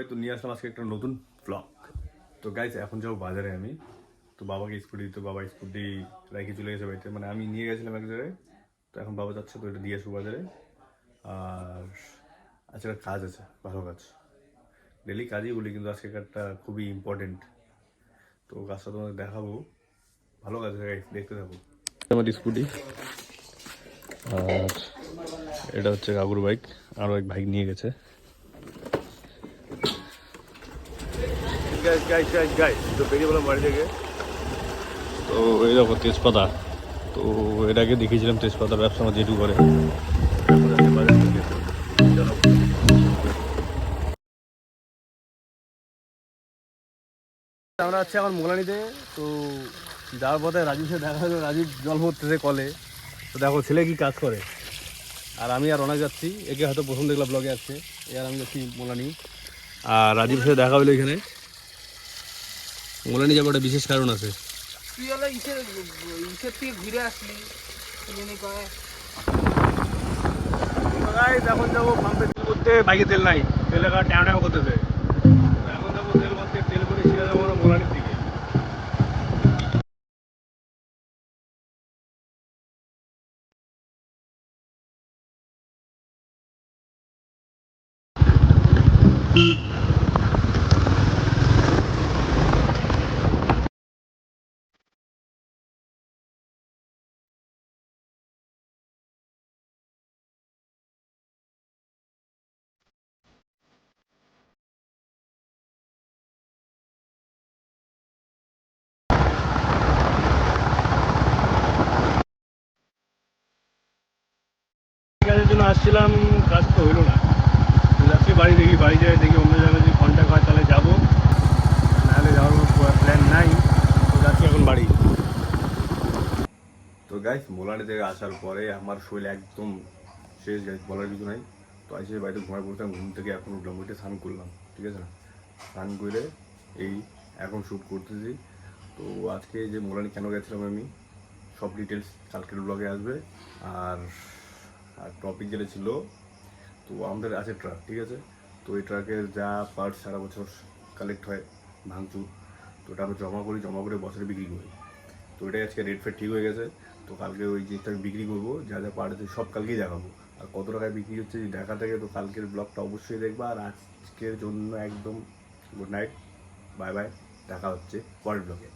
সবাই, তো নিয়ে আসলাম আজকে একটা নতুন ব্লগ। তো গাইস এখন যাবো বাজারে আমি। তো বাবাকে বাবা স্কুটি রেখে চলে গেছে বাড়িতে, মানে আমি নিয়ে গেছিলাম এক জায়গায়। তো এখন বাবা যাচ্ছে, তো এটা দিয়ে আসবো বাজারে। আর আজকে একটা কাজ আছে, ভালো কাজ। ডেলি কাজই বলি, কিন্তু আজকে একটা খুবই ইম্পর্টেন্ট। তো কাজটা তোমাদের দেখাবো, ভালো কাজ গাইস, দেখতে থাকো। আমার স্কুটি, আর এটা হচ্ছে কাকুর বাইক, আরও এক বাইক নিয়ে গেছে। তো বেরিয়ে বললাম বাড়ি থেকে। তো এই দেখো তেজপাতা, তো এটাকে দেখিয়েছিলাম তেজপাতার ব্যবসা আমার জেঠু করে। আমরা আছি এখন মোগলানিতে। তো যাওয়ার পথে রাজীব সাথে দেখা হলো, রাজীব জল ভরতেছে কলে। তো দেখো ছেলে কি কাজ করে। আর আমি আর অনেক যাচ্ছি, একে হয়তো প্রথম দেখলাম ব্লগে আসছে, আর আমি যাচ্ছি মোলানি। আর রাজীব সাথে দেখা হলো এখানে। মোলানি যাবো একটা বিশেষ কারণ আছে। তুই হলো ইসের থেকে ঘুরে আসলি এখন যাবো পাম্পে তেল করতে, বাইকে তেল নাই, তেল ট্যাঁ ট্যাঁ করতেছে। এখন যাবো তেল করতে, তেল করে সেরে যাবো মোলানির দিকে। কাজের জন্য আসছিলাম, কাজ তো হইলো না। যাচ্ছি বাড়ি, বাড়ি যাই দেখি অন্য জায়গায় যদি কন্ট্যাক্ট হয় তাহলে যাবো, নাহলে যাওয়ার কোনো প্ল্যান নাই। তো যাচ্ছি এখন বাড়ি। তো গাইস মোলানি থেকে আসার পরে আমার শরীর একদম শেষ, গাইস বলার কিছু নাই। তো এসে বাড়িতে ঘুমায় পড়তাম, ঘুম থেকে এখন উঠলাম, উঠে স্নান করলাম, ঠিক আছে না। স্নান করে এই এখন শ্যুট করতেছি। তো আজকে যে মোলানি কেন গেছিলাম আমি, সব ডিটেলস কালকের ব্লগে আসবে। আর আর টপিক যেটা ছিল, তো আমাদের আছে ট্রাক, ঠিক আছে। তো এই ট্রাকের যা পার্টস সারা বছর কালেক্ট হয় ভাঙচুর, তো ওটা আমরা জমা করি, জমা করে বছরে বিক্রি করি। তো এটাই আজকে রেট ফেট ঠিক হয়ে গেছে। তো কালকে ওই জিনিসটা আমি বিক্রি করবো, যা যা পার্ট আছে সব কালকেই দেখাবো। আর কত টাকায় বিক্রি হচ্ছে যদি দেখা থাকে, তো কালকের ব্লগটা অবশ্যই দেখবা। আর আজকের জন্য একদম গুড নাইট, বাই বাই, দেখা হচ্ছে পরের ব্লগে।